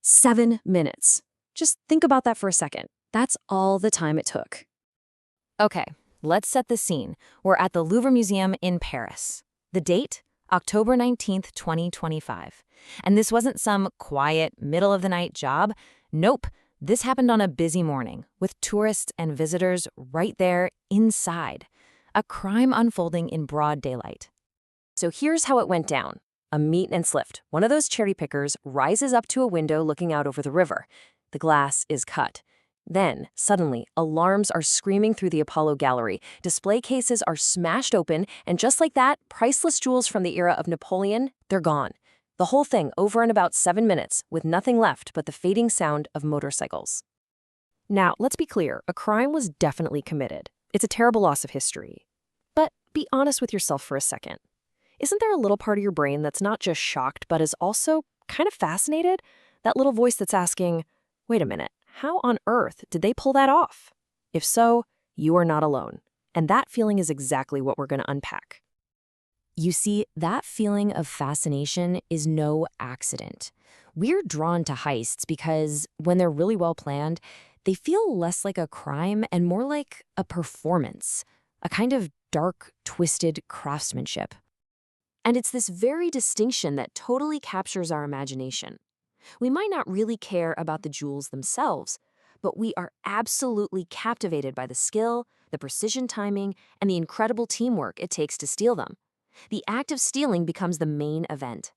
7 minutes. Just think about that for a second. That's all the time it took. Okay, let's set the scene. We're at the Louvre Museum in Paris. The date? October 19th, 2025. And this wasn't some quiet, middle-of-the-night job. Nope, this happened on a busy morning, with tourists and visitors right there inside. A crime unfolding in broad daylight. So here's how it went down. A meet and slift. One of those cherry pickers rises up to a window looking out over the river. The glass is cut. Then, suddenly, alarms are screaming through the Apollo Gallery. Display cases are smashed open, and just like that, priceless jewels from the era of Napoleon, they're gone. The whole thing over in about 7 minutes, with nothing left but the fading sound of motorcycles. Now, let's be clear, a crime was definitely committed. It's a terrible loss of history. But be honest with yourself for a second. Isn't there a little part of your brain that's not just shocked, but is also kind of fascinated? That little voice that's asking, wait a minute, how on earth did they pull that off? If so, you are not alone. And that feeling is exactly what we're going to unpack. You see, that feeling of fascination is no accident. We're drawn to heists because when they're really well planned, they feel less like a crime and more like a performance, a kind of dark, twisted craftsmanship. And it's this very distinction that totally captures our imagination. We might not really care about the jewels themselves, but we are absolutely captivated by the skill, the precision timing, and the incredible teamwork it takes to steal them. The act of stealing becomes the main event.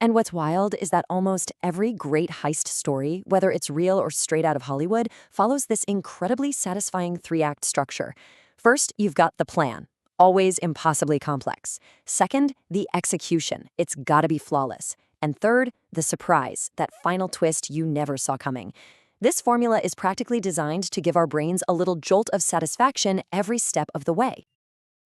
And what's wild is that almost every great heist story, whether it's real or straight out of Hollywood, follows this incredibly satisfying 3-act structure. First, you've got the plan. Always impossibly complex. Second, the execution. It's gotta be flawless. And third, the surprise, that final twist you never saw coming. This formula is practically designed to give our brains a little jolt of satisfaction every step of the way.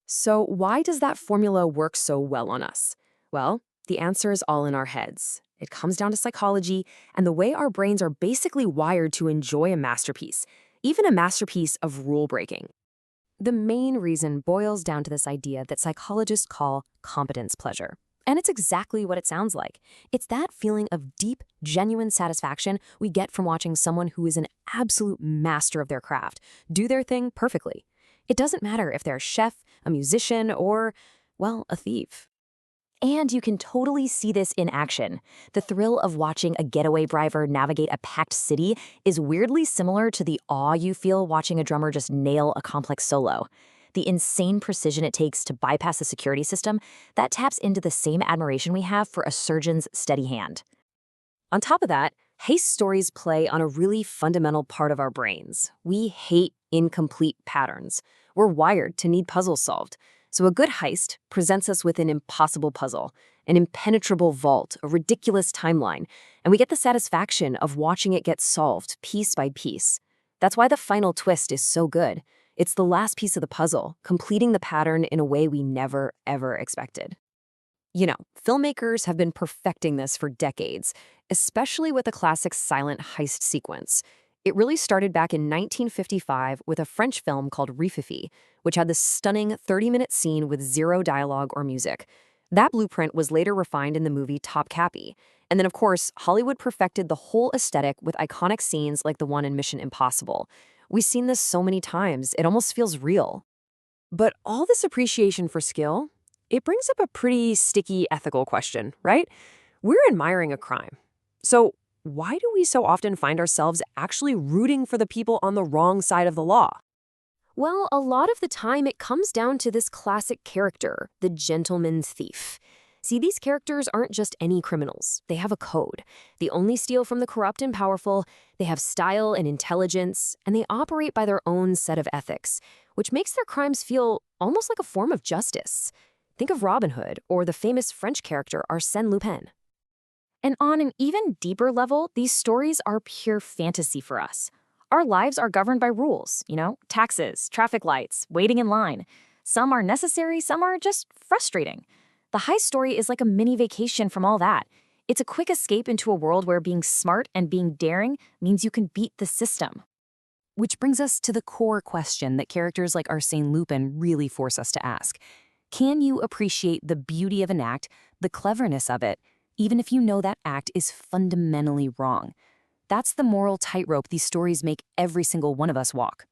So why does that formula work so well on us? Well, the answer is all in our heads. It comes down to psychology and the way our brains are basically wired to enjoy a masterpiece, even a masterpiece of rule-breaking. The main reason boils down to this idea that psychologists call competence pleasure. And it's exactly what it sounds like. It's that feeling of deep, genuine satisfaction we get from watching someone who is an absolute master of their craft do their thing perfectly. It doesn't matter if they're a chef, a musician, or, well, a thief. And you can totally see this in action. The thrill of watching a getaway driver navigate a packed city is weirdly similar to the awe you feel watching a drummer just nail a complex solo. The insane precision it takes to bypass a security system, that taps into the same admiration we have for a surgeon's steady hand. On top of that, heist stories play on a really fundamental part of our brains. We hate incomplete patterns. We're wired to need puzzles solved. So a good heist presents us with an impossible puzzle, an impenetrable vault, a ridiculous timeline, and we get the satisfaction of watching it get solved piece by piece. That's why the final twist is so good. It's the last piece of the puzzle, completing the pattern in a way we never, ever expected. You know, filmmakers have been perfecting this for decades, especially with the classic silent heist sequence. It really started back in 1955 with a French film called Rififi, which had this stunning 30-minute scene with zero dialogue or music. That blueprint was later refined in the movie Top Cappy. And then, of course, Hollywood perfected the whole aesthetic with iconic scenes like the one in Mission Impossible. We've seen this so many times, it almost feels real. But all this appreciation for skill, it brings up a pretty sticky ethical question, right? We're admiring a crime. So why do we so often find ourselves actually rooting for the people on the wrong side of the law? Well, a lot of the time it comes down to this classic character, the gentleman thief. See, these characters aren't just any criminals. They have a code. They only steal from the corrupt and powerful, they have style and intelligence, and they operate by their own set of ethics, which makes their crimes feel almost like a form of justice. Think of Robin Hood or the famous French character Arsène Lupin. And on an even deeper level, these stories are pure fantasy for us. Our lives are governed by rules, taxes, traffic lights, waiting in line. Some are necessary, some are just frustrating. The heist story is like a mini vacation from all that. It's a quick escape into a world where being smart and being daring means you can beat the system. Which brings us to the core question that characters like Arsène Lupin really force us to ask. Can you appreciate the beauty of an act, the cleverness of it, even if you know that act is fundamentally wrong. That's the moral tightrope these stories make every single one of us walk.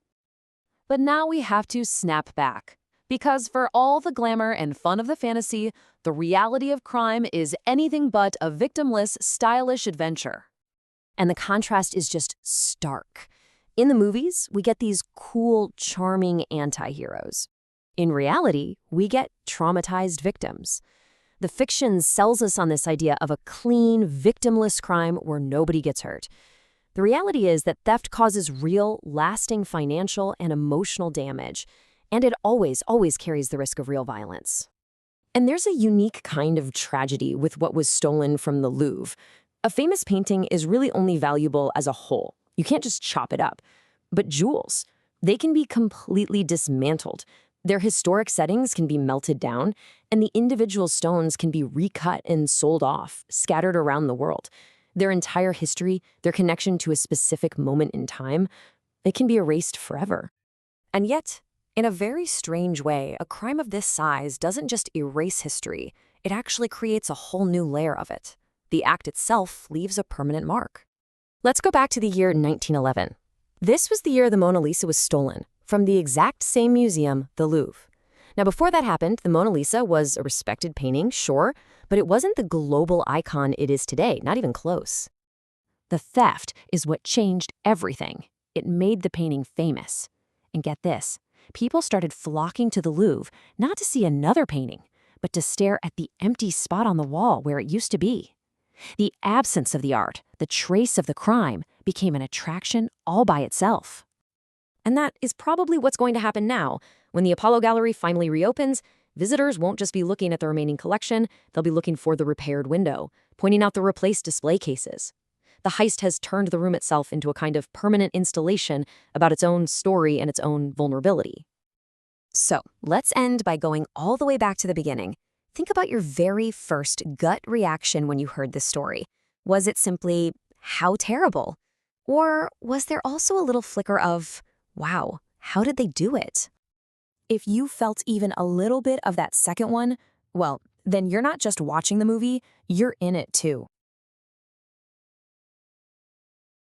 But now we have to snap back. Because for all the glamour and fun of the fantasy, the reality of crime is anything but a victimless, stylish adventure. And the contrast is just stark. In the movies, we get these cool, charming anti-heroes. In reality, we get traumatized victims. The fiction sells us on this idea of a clean, victimless crime where nobody gets hurt. The reality is that theft causes real, lasting financial and emotional damage, and it always carries the risk of real violence. And there's a unique kind of tragedy with what was stolen from the Louvre. A famous painting is really only valuable as a whole. You can't just chop it up. But jewels, they can be completely dismantled. Their historic settings can be melted down, and the individual stones can be recut and sold off, scattered around the world. Their entire history, their connection to a specific moment in time, it can be erased forever. And yet, in a very strange way, a crime of this size doesn't just erase history, it actually creates a whole new layer of it. The act itself leaves a permanent mark. Let's go back to the year 1911. This was the year the Mona Lisa was stolen, from the exact same museum, the Louvre. Now, before that happened, the Mona Lisa was a respected painting, sure, but it wasn't the global icon it is today, not even close. The theft is what changed everything. It made the painting famous. And get this, people started flocking to the Louvre, not to see another painting, but to stare at the empty spot on the wall where it used to be. The absence of the art, the trace of the crime, became an attraction all by itself. And that is probably what's going to happen now. When the Apollo Gallery finally reopens, visitors won't just be looking at the remaining collection, they'll be looking for the repaired window, pointing out the replaced display cases. The heist has turned the room itself into a kind of permanent installation about its own story and its own vulnerability. So, let's end by going all the way back to the beginning. Think about your very first gut reaction when you heard this story. Was it simply, how terrible? Or was there also a little flicker of, wow, how did they do it? If you felt even a little bit of that second one, well, then you're not just watching the movie, you're in it too.